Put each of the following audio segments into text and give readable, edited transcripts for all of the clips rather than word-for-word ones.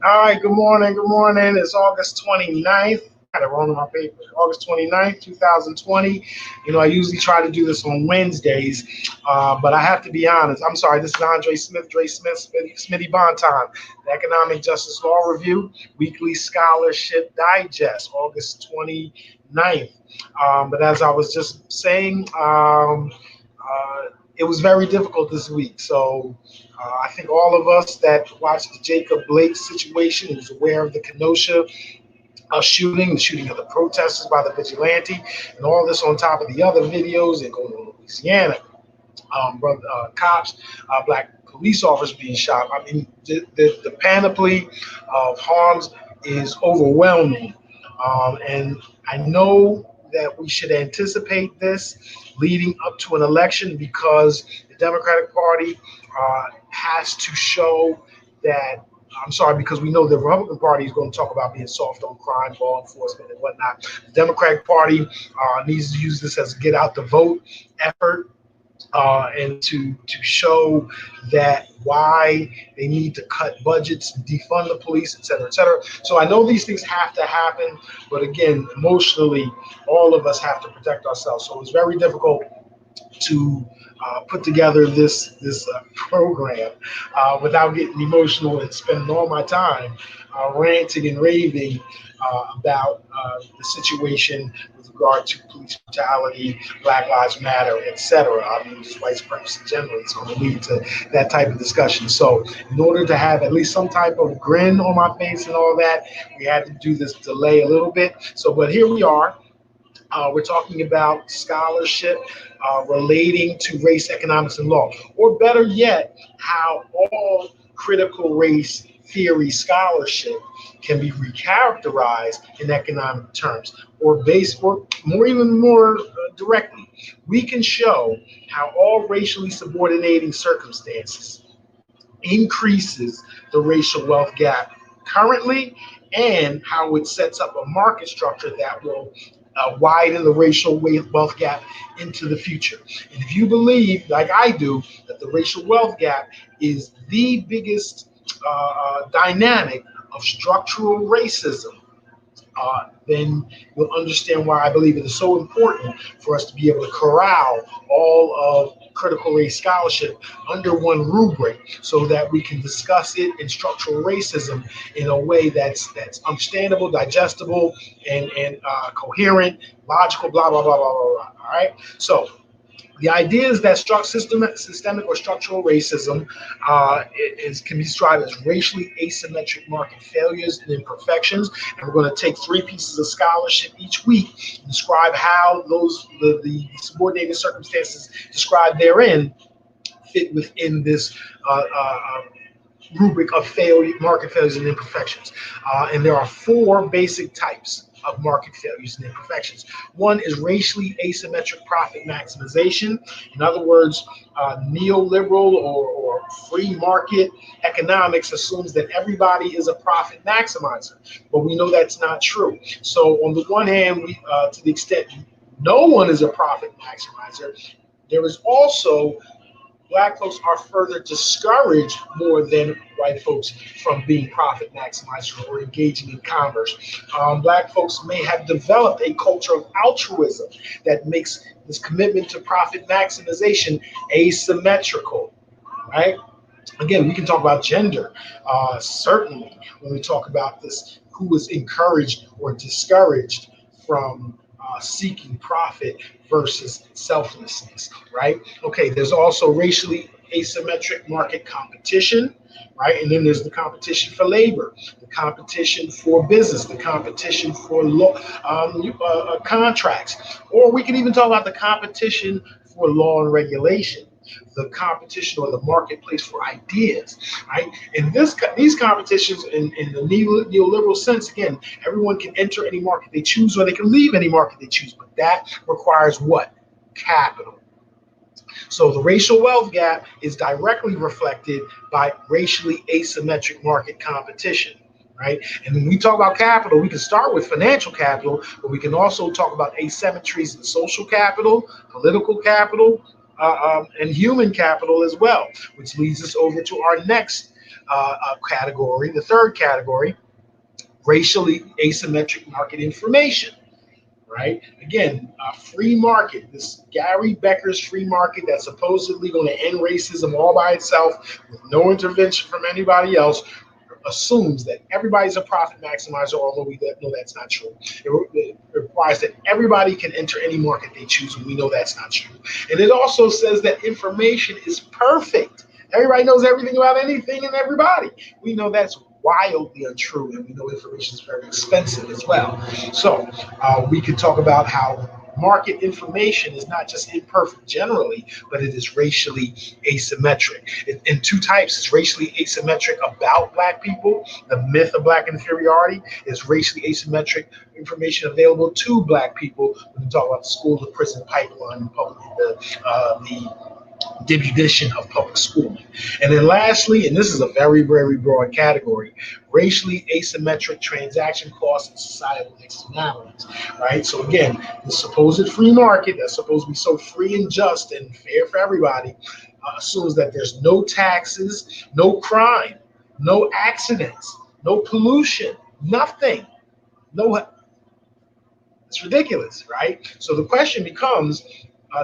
All right, good morning. Good morning. It's August 29th. I had it wrong on my paper. August 29th, 2020. I usually try to do this on Wednesdays, but I have to be honest. I'm sorry, this is DreSmith, SmittyBanton, the Economic Justice Law Review, Weekly Scholarship Digest, August 29th. But as I was just saying, it was very difficult this week. So I think all of us that watched the Jacob Blake situation was aware of the Kenosha shooting, the shooting of the protesters by the vigilante, and all this on top of the other videos that going on in Louisiana. Cops, black police officers being shot. I mean, the panoply of harms is overwhelming. And I know that we should anticipate this leading up to an election because the Democratic Party has to show that. I'm sorry, because we know the Republican Party is going to talk about being soft on crime, law enforcement, and whatnot. The Democratic Party needs to use this as a get out the vote effort and to show that why they need to cut budgets, defund the police, et cetera, et cetera. So I know these things have to happen, but again, emotionally, all of us have to protect ourselves. So it's very difficult to put together this program without getting emotional and spending all my time ranting and raving about the situation with regard to police brutality, Black Lives Matter, etc. I mean, just white supremacy in general is going to lead to that type of discussion. So, in order to have at least some type of grin on my face and all that, we had to do this delay a little bit. So, but here we are. We're talking about scholarship relating to race, economics, and law. Or better yet, how all critical race theory scholarship can be recharacterized in economic terms. Or based, or even more directly, we can show how all racially subordinating circumstances increases the racial wealth gap currently, and how it sets up a market structure that will widen the racial wealth gap into the future. And if you believe, like I do, that the racial wealth gap is the biggest dynamic of structural racism, then you'll understand why I believe it is so important for us to be able to corral all of critical race scholarship under one rubric so that we can discuss it in structural racism in a way that's understandable, digestible, and coherent, logical, blah, blah, blah, blah, blah, blah. All right? So the idea is that systemic or structural racism can be described as racially asymmetric market failures and imperfections. And we're going to take three pieces of scholarship each week and describe how the subordinated circumstances described therein fit within this rubric of market failures and imperfections. And there are four basic types of market failures and imperfections. One is racially asymmetric profit maximization. In other words, neoliberal or free market economics assumes that everybody is a profit maximizer, but we know that's not true. So on the one hand, to the extent no one is a profit maximizer, there is also Black folks are further discouraged more than white folks from being profit maximizers or engaging in commerce. Black folks may have developed a culture of altruism that makes this commitment to profit maximization asymmetrical, right? Again, we can talk about gender, certainly, when we talk about this, who is encouraged or discouraged from seeking profit versus selflessness, right? Okay, there's also racially asymmetric market competition, right? And then there's the competition for labor, the competition for business, the competition for contracts, or we can even talk about the competition for law and regulation, the competition or the marketplace for ideas, right? And these competitions in the neoliberal sense, again, everyone can enter any market they choose or they can leave any market they choose, but that requires what? Capital. So the racial wealth gap is directly reflected by racially asymmetric market competition, right? And when we talk about capital, we can start with financial capital, but we can also talk about asymmetries in social capital, political capital, and human capital as well, which leads us over to our next category. The third category, racially asymmetric market information. Right? Again, free market, this Gary Becker's free market that's supposedly going to end racism all by itself with no intervention from anybody else, assumes that everybody's a profit maximizer, although we know that's not true. It requires that everybody can enter any market they choose, and we know that's not true. And it also says that information is perfect. Everybody knows everything about anything and everybody. We know that's wildly untrue, and we know information is very expensive as well. So we could talk about how market information is not just imperfect generally, but it is racially asymmetric. In two types, it's racially asymmetric about Black people. The myth of Black inferiority is racially asymmetric information available to Black people when we talk about the school to prison pipeline, the diminution of public schooling. And then lastly, and this is a very, very broad category, racially asymmetric transaction costs and societal externalities, right? So again, the supposed free market that's supposed to be so free and just and fair for everybody assumes that there's no taxes, no crime, no accidents, no pollution, nothing. It's ridiculous, right? So the question becomes,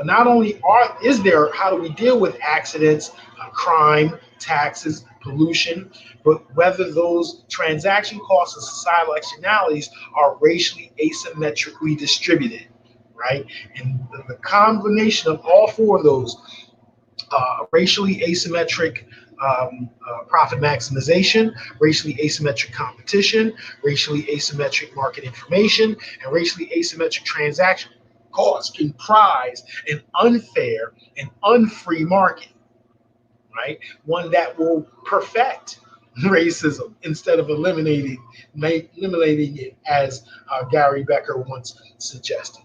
not only how do we deal with accidents, crime, taxes, pollution, but whether those transaction costs and societal externalities are racially asymmetrically distributed, right? And the combination of all four of those, racially asymmetric profit maximization, racially asymmetric competition, racially asymmetric market information, and racially asymmetric transaction costs comprise an unfair and unfree market, right? One that will perfect racism instead of eliminating it, as Gary Becker once suggested.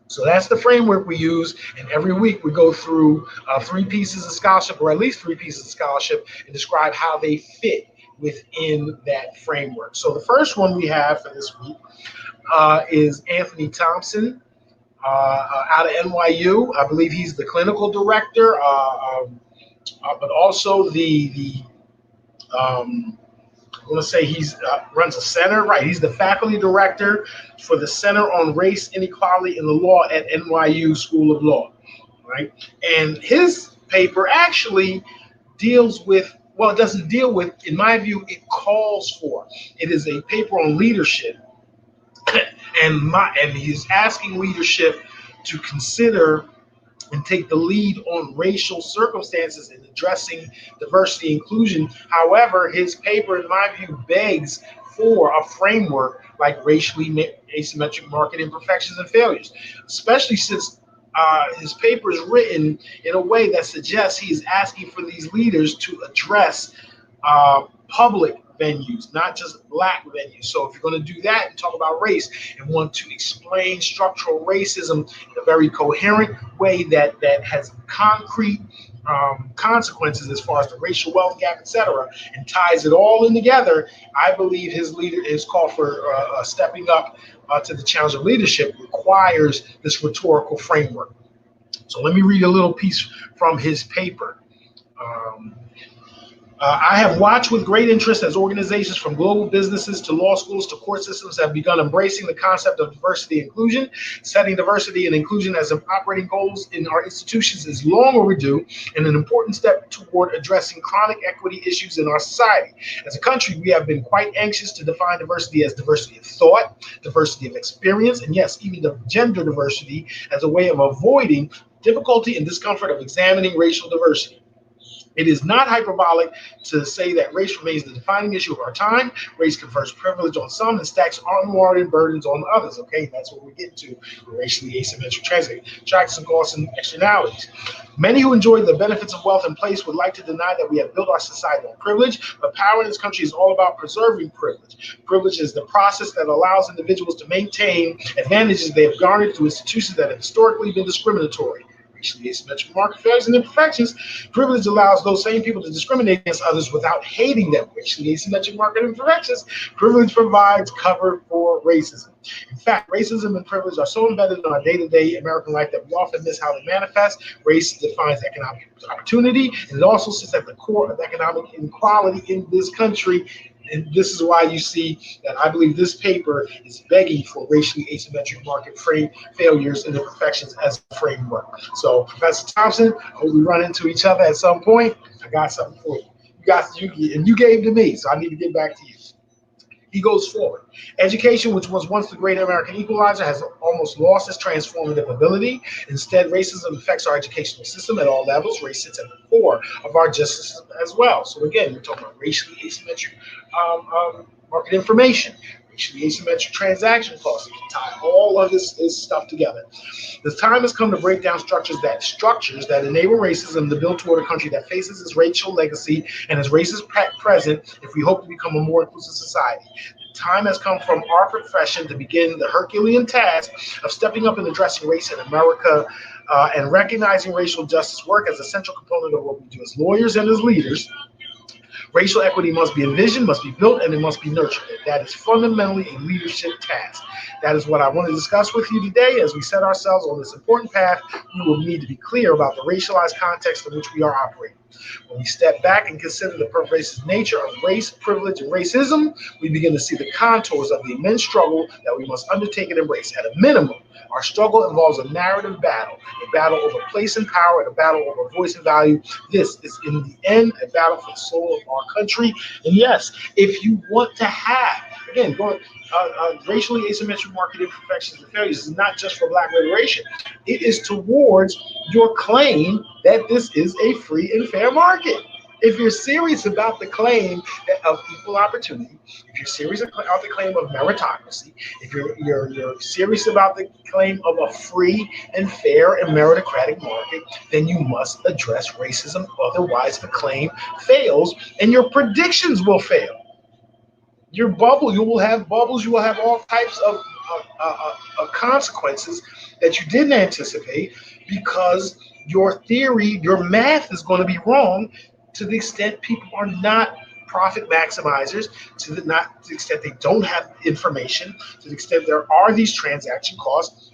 So that's the framework we use, and every week we go through 3 pieces of scholarship, or at least 3 pieces of scholarship, and describe how they fit within that framework. So the first one we have for this week is Anthony Thompson, out of NYU. I believe he's the clinical director, but also I want to say he's runs a center, right? He's the faculty director for the Center on Race, Inequality, and the Law at NYU School of Law, right? And his paper actually deals with, well, it doesn't deal with, in my view, it calls for. It is a paper on leadership. And he's asking leadership to consider and take the lead on racial circumstances in addressing diversity and inclusion. However, his paper, in my view, begs for a framework like racially asymmetric market imperfections and failures, especially since his paper is written in a way that suggests he is asking for these leaders to address public venues, not just Black venues. So if you're going to do that and talk about race and want to explain structural racism in a very coherent way that has concrete consequences as far as the racial wealth gap, etc., and ties it all in together, I believe his call for stepping up to the challenge of leadership requires this rhetorical framework. So let me read a little piece from his paper. I have watched with great interest as organizations from global businesses to law schools to court systems have begun embracing the concept of diversity and inclusion. Setting diversity and inclusion as operating goals in our institutions is long overdue and an important step toward addressing chronic equity issues in our society. As a country, we have been quite anxious to define diversity as diversity of thought, diversity of experience, and yes, even the gender diversity as a way of avoiding difficulty and discomfort of examining racial diversity. It is not hyperbolic to say that race remains the defining issue of our time. Race confers privilege on some and stacks unwarranted burdens on others. Okay, that's what we're getting to. Racially asymmetric transaction costs and externalities. Many who enjoy the benefits of wealth and place would like to deny that we have built our society on privilege, but power in this country is all about preserving privilege. Privilege is the process that allows individuals to maintain advantages they have garnered through institutions that have historically been discriminatory. Racially asymmetric market failures and imperfections. Privilege allows those same people to discriminate against others without hating them. Racially asymmetric market imperfections. Privilege provides cover for racism. In fact, racism and privilege are so embedded in our day-to-day American life that we often miss how they manifest. Race defines economic opportunity, and it also sits at the core of economic inequality in this country. And this is why you see that I believe this paper is begging for racially asymmetric market failures and imperfections as a framework. So, Professor Thompson, I hope we run into each other at some point. I got something for you. You gave to me, so I need to get back to you. He goes forward. Education, which was once the great American equalizer, has almost lost its transformative ability. Instead, racism affects our educational system at all levels. Race sits at the core of our justice system as well. So again, we're talking about racially asymmetric market information, racially asymmetric transaction costs. You can tie all of this stuff together. The time has come to break down structures that enable racism to build toward a country that faces its racial legacy and its racist present if we hope to become a more inclusive society. The time has come from our profession to begin the Herculean task of stepping up and addressing race in America and recognizing racial justice work as a central component of what we do as lawyers and as leaders. Racial equity must be envisioned, must be built, and it must be nurtured. That is fundamentally a leadership task. That is what I want to discuss with you today. As we set ourselves on this important path, we will need to be clear about the racialized context in which we are operating. When we step back and consider the pervasive nature of race, privilege, and racism, we begin to see the contours of the immense struggle that we must undertake and embrace. At a minimum, our struggle involves a narrative battle, a battle over place and power, and a battle over voice and value. This is, in the end, a battle for the soul of our country. And yes, if you want to have, again, racially asymmetric market imperfections and failures is not just for Black liberation. It is towards your claim that this is a free and fair market. If you're serious about the claim of equal opportunity, if you're serious about the claim of meritocracy, if you're serious about the claim of a free and fair and meritocratic market, then you must address racism. Otherwise, the claim fails and your predictions will fail. Your bubble, you will have bubbles, you will have all types of consequences that you didn't anticipate because your theory, your math is going to be wrong to the extent people are not profit maximizers, to the extent they don't have information, to the extent there are these transaction costs,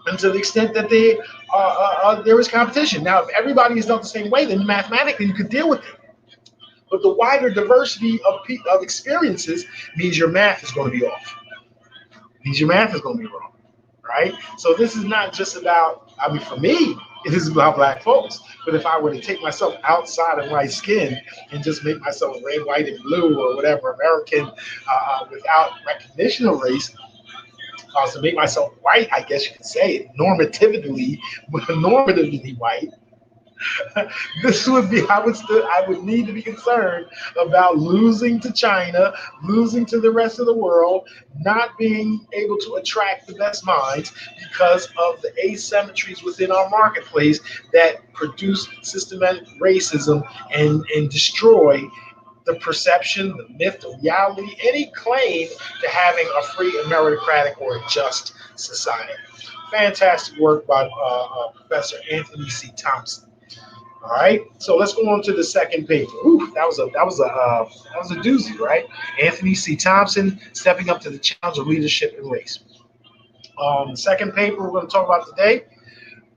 and to the extent that there is competition. Now, if everybody is done the same way, then mathematically you could deal with it. But the wider diversity of experiences means your math is going to be off. Means your math is going to be wrong, right? So this is not just about, I mean, for me, it is about Black folks. But if I were to take myself outside of my skin and just make myself red, white, and blue or whatever, American, without recognition of race, to make myself white, I guess you could say, normatively white, this would be, I would need to be concerned about losing to China, losing to the rest of the world, not being able to attract the best minds because of the asymmetries within our marketplace that produce systematic racism and destroy the perception, the myth, the reality, any claim to having a free and meritocratic or a just society. Fantastic work by Professor Anthony C. Thompson. All right, so let's go on to the second paper. Ooh, that was a doozy, right? Anthony C. Thompson, stepping up to the challenge of leadership and race. The second paper we're going to talk about today,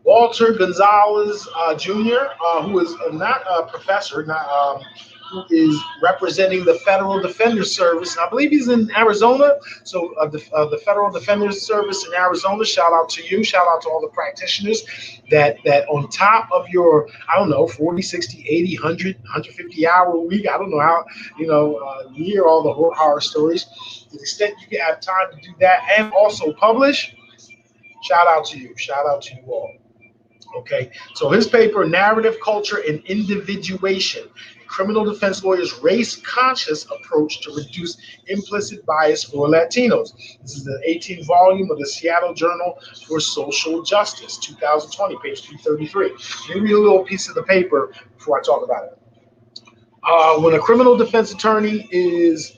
Walter Goncalves Jr., who is not a professor, who is representing the Federal Defender's Service. I believe he's in Arizona. So the Federal Defender's Service in Arizona, shout out to you. Shout out to all the practitioners that on top of your, I don't know, 40, 60, 80, 100, 150 hour week, I don't know how, you hear all the horror stories. To the extent you can have time to do that and also publish, shout out to you. Shout out to you all. Okay, so his paper, Narrative, Culture, and Individuation, Criminal Defense Lawyers' Race-Conscious Approach to Reduce Implicit Bias for Latinos. This is the 18th volume of the Seattle Journal for Social Justice, 2020, page 333. Let me read a little piece of the paper before I talk about it. When a criminal defense attorney is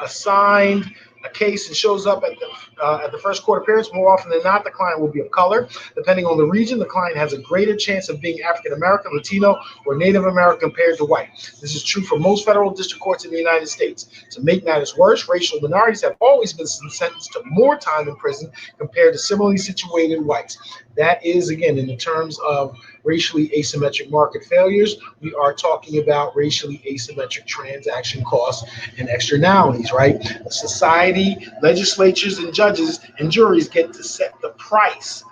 assigned a case and shows up at the at the first court appearance, more often than not, the client will be of color. Depending on the region, the client has a greater chance of being African American, Latino, or Native American compared to white. This is true for most federal district courts in the United States. To make matters worse, racial minorities have always been sentenced to more time in prison compared to similarly situated whites. That is, again, in the terms of racially asymmetric market failures, we are talking about racially asymmetric transaction costs and externalities, right? Society, legislatures, and judges and juries get to set the price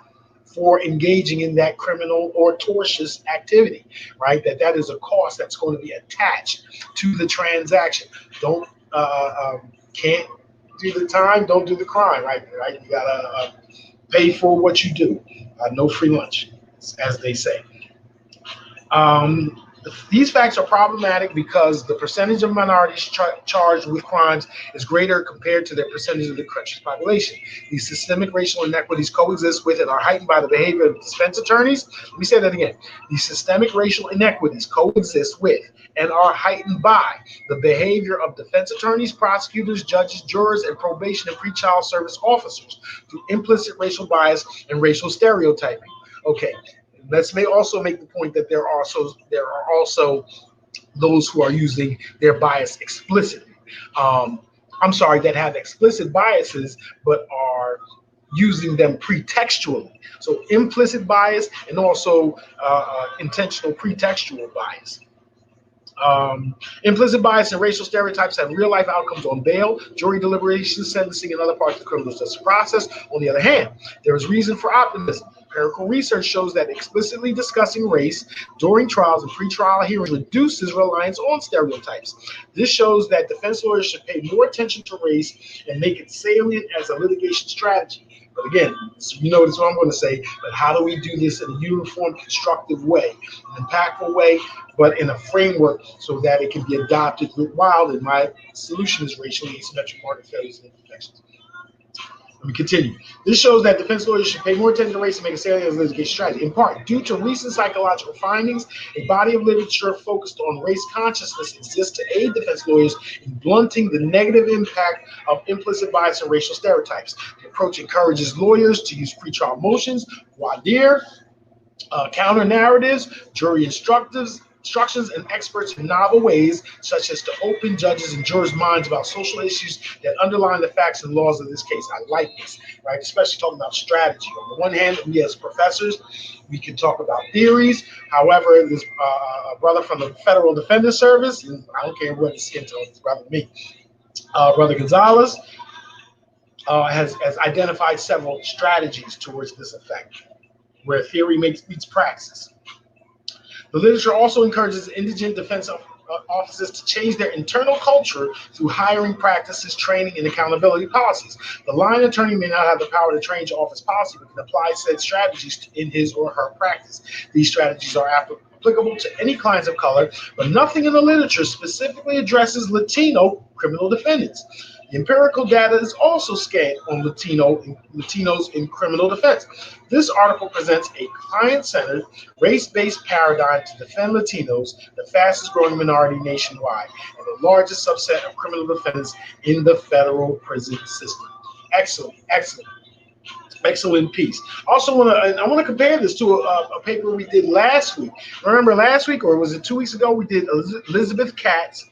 for engaging in that criminal or tortious activity, right? That is a cost that's going to be attached to the transaction. Don't can't do the time, don't do the crime, right? You gotta pay for what you do. No free lunch, as they say. These facts are problematic because the percentage of minorities charged with crimes is greater compared to their percentage of the country's population. These systemic racial inequities coexist with and are heightened by the behavior of defense attorneys. Let me say that again. These systemic racial inequities coexist with and are heightened by the behavior of defense attorneys, prosecutors, judges, jurors, and probation and pretrial service officers through implicit racial bias and racial stereotyping. Okay. Let's also make the point that there are also those who are using their bias explicitly. That have explicit biases but are using them pretextually. So implicit bias and also intentional pretextual bias. Implicit bias and racial stereotypes have real-life outcomes on bail, jury deliberations, sentencing, and other parts of the criminal justice process. On the other hand, there is reason for optimism. Empirical research shows that explicitly discussing race during trials and pretrial hearings reduces reliance on stereotypes. This shows that defense lawyers should pay more attention to race and make it salient as a litigation strategy. But again, you notice what I'm going to say, but how do we do this in a uniform, constructive way, an impactful way, but in a framework so that it can be adopted with wild? And my solution is racially asymmetric market failures and imperfections. Let me continue. This shows that defense lawyers should pay more attention to race and make a salient as a litigation strategy. In part, due to recent psychological findings, a body of literature focused on race consciousness exists to aid defense lawyers in blunting the negative impact of implicit bias and racial stereotypes. The approach encourages lawyers to use pretrial motions, voir dire, counter narratives, jury instructions, and experts in novel ways, such as to open judges and jurors' minds about social issues that underline the facts and laws of this case. I like this, right? Especially talking about strategy. On the one hand, we as professors, we can talk about theories. However, this brother from the Federal Defender Service, and I don't care what his skin tone is, brother me, Brother Goncalves, has identified several strategies towards this effect, where theory meets praxis. The literature also encourages indigent defense offices to change their internal culture through hiring practices, training, and accountability policies. The line attorney may not have the power to change office policy, but can apply said strategies in his or her practice. These strategies are applicable to any clients of color, but nothing in the literature specifically addresses Latino criminal defendants. The empirical data is also scant on Latinos in criminal defense. This article presents a client-centered, race-based paradigm to defend Latinos, the fastest-growing minority nationwide, and the largest subset of criminal defendants in the federal prison system. Excellent piece. I want to compare this to a paper we did last week. Remember last week, or was it 2 weeks ago? We did Elizabeth Katz.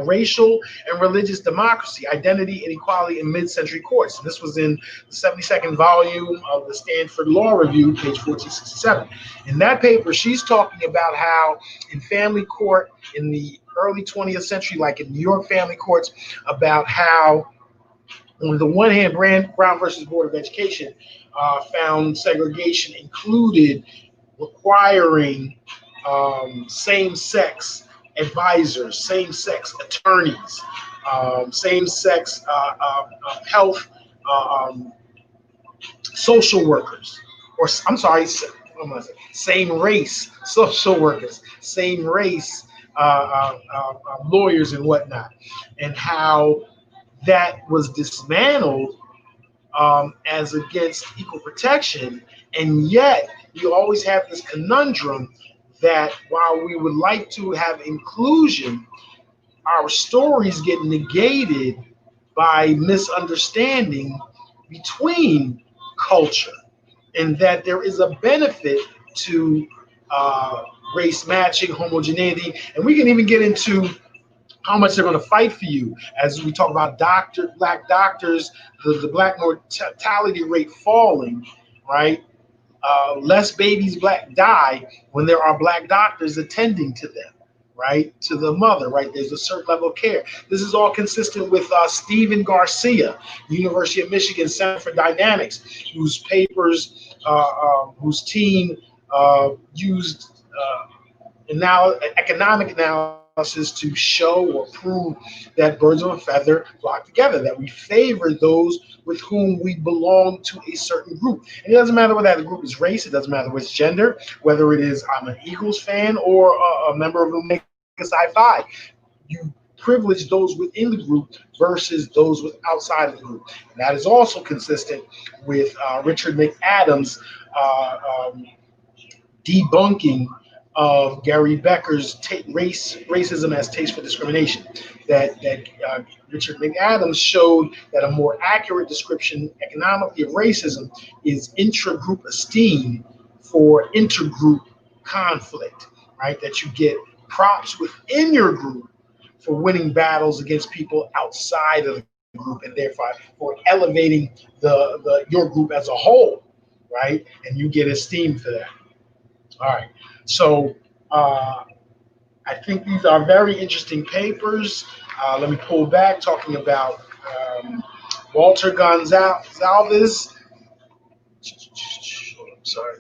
Racial and Religious Democracy, Identity and Equality in Mid-Century Courts. And this was in the 72nd volume of the Stanford Law Review, page 1467. In that paper, she's talking about how in family court in the early 20th century, like in New York family courts, about how on the one hand, Brown versus Board of Education found segregation included requiring same-sex advisors, same-sex attorneys, same-sex health social workers, or I'm sorry, same race social workers, same race lawyers and whatnot, and how that was dismantled as against equal protection, and yet you always have this conundrum that while we would like to have inclusion, our stories get negated by misunderstanding between culture, and that there is a benefit to race matching, homogeneity, and we can even get into how much they're going to fight for you. As we talk about black doctors, the black mortality rate falling, right? Less babies black die when there are black doctors attending to them, right? To the mother, right? There's a certain level of care. This is all consistent with Stephen Garcia, University of Michigan Center for Dynamics, whose papers, whose team used economic analysis to show or prove that birds of a feather flock together, that we favor those with whom we belong to a certain group. And it doesn't matter whether that group is race, it doesn't matter whether it's gender, whether it is I'm an Eagles fan or a member of the Omega Psi Phi. You privilege those within the group versus those outside of the group. And that is also consistent with Richard McAdams' debunking of Gary Becker's racism as taste for discrimination. That Richard McAdams showed that a more accurate description economically of racism is intra-group esteem for intergroup conflict, right? That you get props within your group for winning battles against people outside of the group, and therefore for elevating your group as a whole, right? And you get esteem for that. All right. So I think these are very interesting papers. Let me pull back, talking about Walter Goncalves.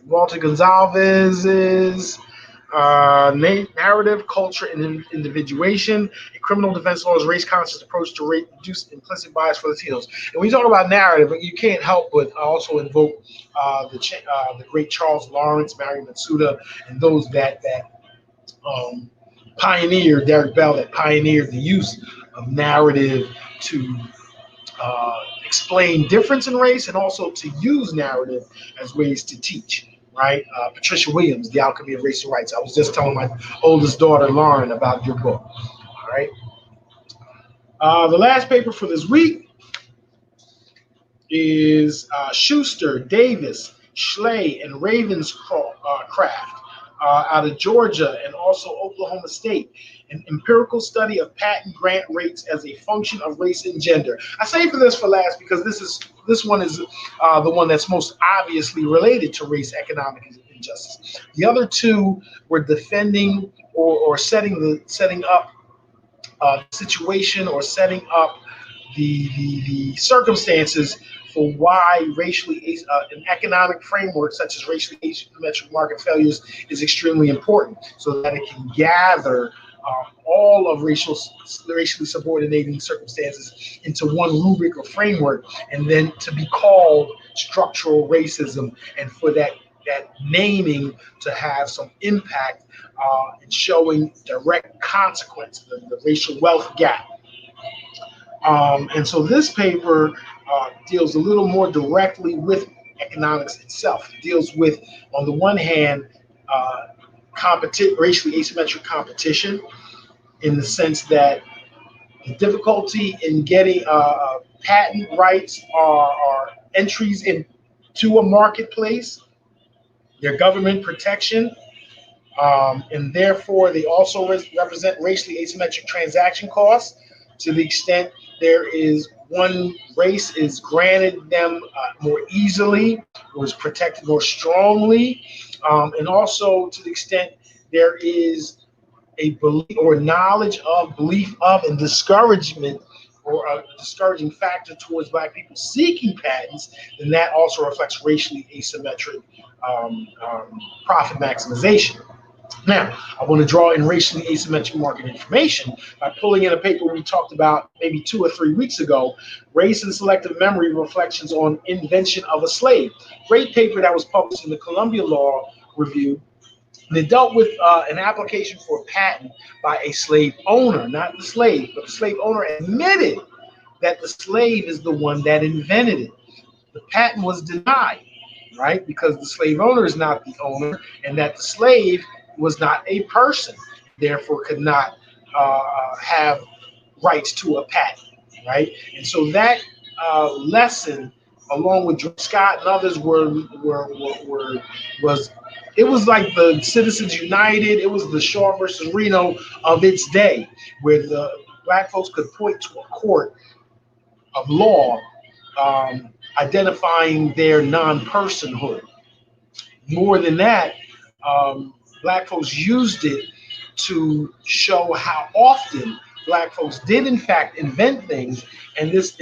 Walter Goncalves' narrative, culture, and individuation. A criminal defense law's race-conscious approach to reduce implicit bias for Latinos. And when you talk about narrative, you can't help but also invoke the great Charles Lawrence, Marion Matsuda, and those that pioneered, Derek Bell, that pioneered the use of narrative to explain difference in race and also to use narrative as ways to teach. Right, Patricia Williams, The Alchemy of Racial Rights. I was just telling my oldest daughter, Lauren, about your book. All right. The last paper for this week is Schuster, Davis, Schley, and Ravenscraft out of Georgia and also Oklahoma State. An empirical study of patent grant rates as a function of race and gender. I say for last because this one is the one that's most obviously related to race, economic injustice. The other two were defending or setting up the situation or setting up the circumstances for why racially an economic framework such as racially asymmetric market failures is extremely important, so that it can gather all of racially subordinating circumstances into one rubric or framework, and then to be called structural racism, and for that naming to have some impact in showing direct consequence, the racial wealth gap. And so this paper deals a little more directly with economics itself. It deals with, on the one hand, racially asymmetric competition, in the sense that the difficulty in getting patent rights are entries into a marketplace, their government protection, and therefore they also represent racially asymmetric transaction costs, to the extent there is one race is granted them more easily or is protected more strongly, and also to the extent there is a belief or knowledge of, belief of, and discouragement or a discouraging factor towards Black people seeking patents, then that also reflects racially asymmetric profit maximization. Now, I want to draw in racially asymmetric market information by pulling in a paper we talked about maybe 2 or 3 weeks ago, Race and Selective Memory, Reflections on Invention of a Slave. Great paper that was published in the Columbia Law Review. And it dealt with an application for a patent by a slave owner, not the slave, but the slave owner admitted that the slave is the one that invented it. The patent was denied, right? Because the slave owner is not the owner, and that the slave was not a person, therefore could not have rights to a patent, right? And so that lesson along with Dre Scott and others, was it was like the Citizens United. It was the Shaw versus Reno of its day, where the black folks could point to a court of law identifying their non-personhood. More than that, black folks used it to show how often black folks did in fact invent things, and this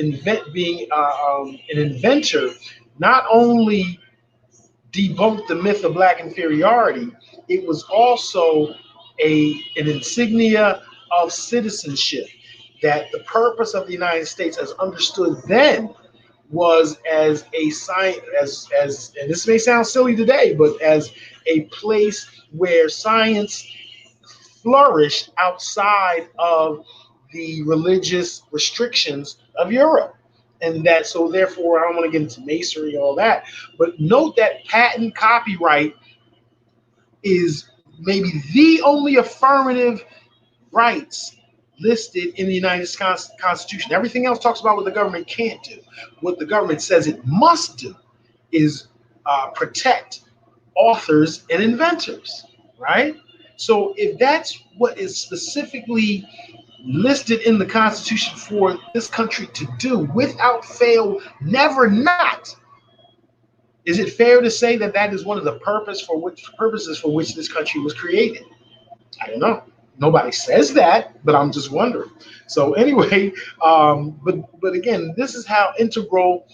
being an inventor not only debunked the myth of black inferiority, it was also an insignia of citizenship, that the purpose of the United States as understood then was as a science, as and this may sound silly today, but as a place where science flourished outside of the religious restrictions of Europe. And that, so therefore, I don't want to get into masonry, all that, but note that patent copyright is maybe the only affirmative rights listed in the United States Constitution. Everything else talks about what the government can't do. What the government says it must do is protect authors and inventors, right? So if that's what is specifically listed in the Constitution for this country to do, without fail, never not, is it fair to say that that is one of the purposes for which this country was created? I don't know. Nobody says that, but I'm just wondering. So anyway, but again, this is how integral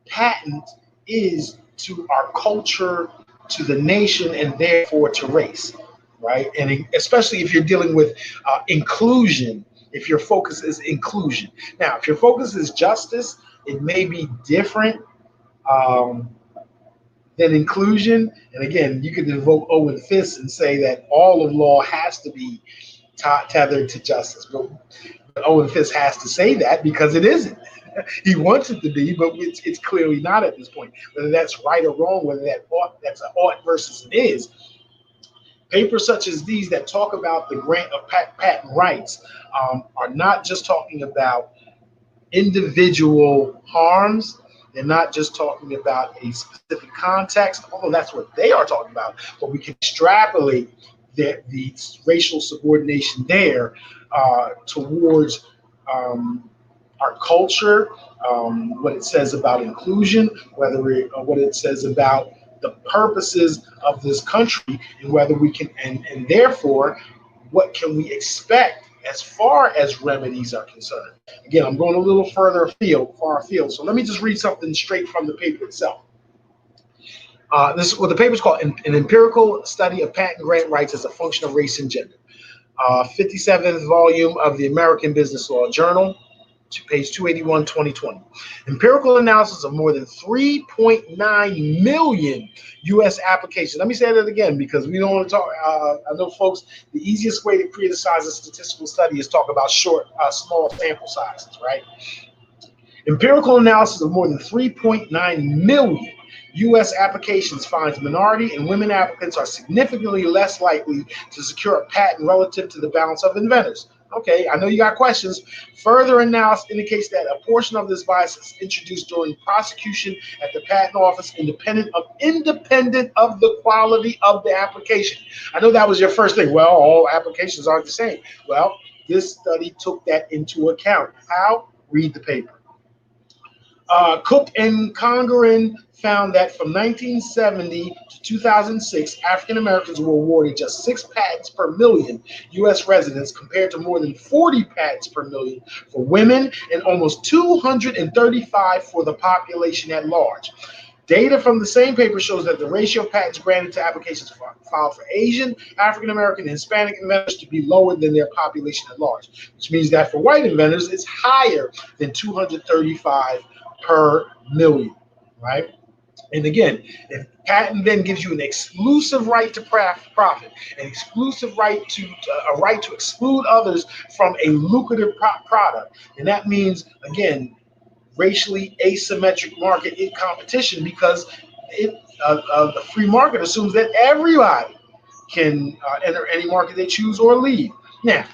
patent is to our culture, to the nation, and therefore to race, right? And especially if you're dealing with inclusion, if your focus is inclusion. Now, if your focus is justice, it may be different than inclusion. And again, you could invoke Owen Fisk and say that all of law has to be tethered to justice. But Owen Fisk has to say that because it isn't. He wants it to be, but it's clearly not at this point. Whether that's right or wrong, whether that's an ought versus an is. Papers such as these that talk about the grant of patent rights are not just talking about individual harms. They're not just talking about a specific context, although that's what they are talking about, but we can extrapolate the racial subordination there towards our culture, what it says about inclusion, what it says about the purposes of this country, and whether we can, and therefore, what can we expect as far as remedies are concerned. Again, I'm going a little far afield. So let me just read something straight from the paper itself. This is what the paper is called: an empirical study of patent grant rights as a function of race and gender. 57th volume of the American Business Law Journal, to page 281, 2020. Empirical analysis of more than 3.9 million U.S. applications. Let me say that again because we don't want to talk. I know, folks, the easiest way to criticize a statistical study is talk about small sample sizes, right? Empirical analysis of more than 3.9 million U.S. applications finds minority and women applicants are significantly less likely to secure a patent relative to the balance of inventors. Okay, I know you got questions. Further analysis indicates that a portion of this bias is introduced during prosecution at the patent office, independent of the quality of the application. I know that was your first thing. Well, all applications aren't the same. Well, this study took that into account. How? Read the paper. Cook and Congerin found that from 1970 to 2006, African Americans were awarded just 6 patents per million U.S. residents compared to more than 40 patents per million for women and almost 235 for the population at large. Data from the same paper shows that the ratio of patents granted to applications filed for Asian, African American, and Hispanic inventors to be lower than their population at large, which means that for white inventors, it's higher than 235 per million, right? And again, if patent then gives you an exclusive right to profit, an exclusive right to a right to exclude others from a lucrative product, and that means, again, racially asymmetric market in competition, because the free market assumes that everybody can enter any market they choose or leave. Now,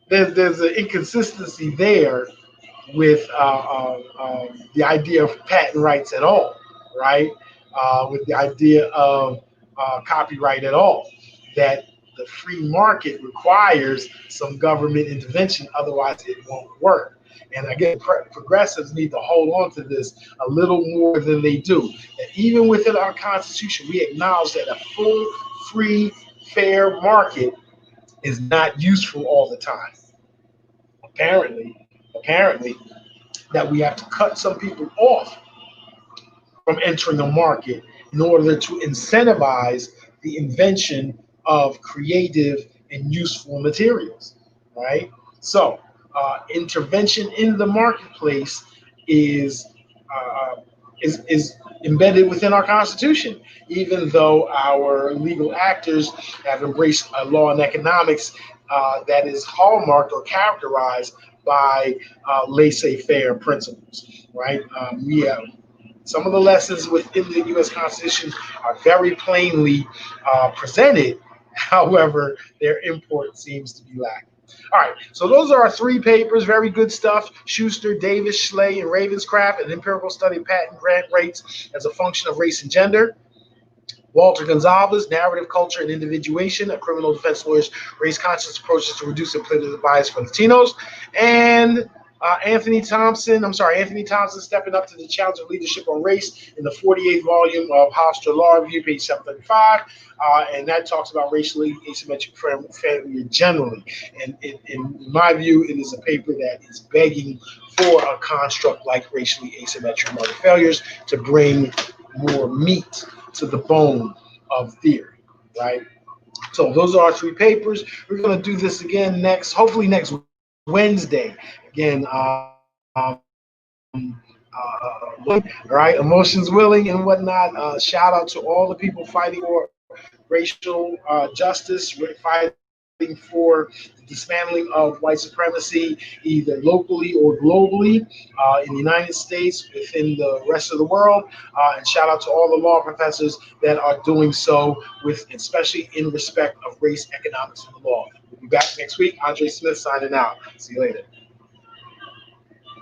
there's an inconsistency there with the idea of patent rights at all, right? With the idea of copyright at all. That the free market requires some government intervention, otherwise it won't work. And again, progressives need to hold on to this a little more than they do. That even within our Constitution, we acknowledge that a full, free, fair market is not useful all the time. Apparently, that we have to cut some people off from entering a market in order to incentivize the invention of creative and useful materials, right? So, intervention in the marketplace is uh, is embedded within our Constitution, even though our legal actors have embraced a law and economics that is hallmarked or characterized by laissez-faire principles, right? We have some of the lessons within the U.S. Constitution are very plainly presented. However, their import seems to be lacking. All right, so those are our three papers. Very good stuff. Schuster, Davis, Schley, and Ravenscraft, an empirical study of patent grant rates as a function of race and gender. Walter Goncalves, Narrative Culture and Individuation, a criminal defense lawyer's race-conscious approaches to reduce implicit bias for Latinos. And Anthony Thompson stepping up to the challenge of leadership on race in the 48th volume of Hofstra Law Review, page 735. And that talks about racially asymmetric failure generally. And in my view, it is a paper that is begging for a construct like racially asymmetric motor failures to bring more meat to the bone of theory, right? So those are our three papers. We're going to do this again hopefully next Wednesday. Again, right? Emotions willing and whatnot. Shout out to all the people fighting for racial justice, fighting for the dismantling of white supremacy, either locally or globally, in the United States, within the rest of the world. And shout out to all the law professors that are doing so, with especially in respect of race, economics, and the law. We'll be back next week. DreSmith signing out. See you later.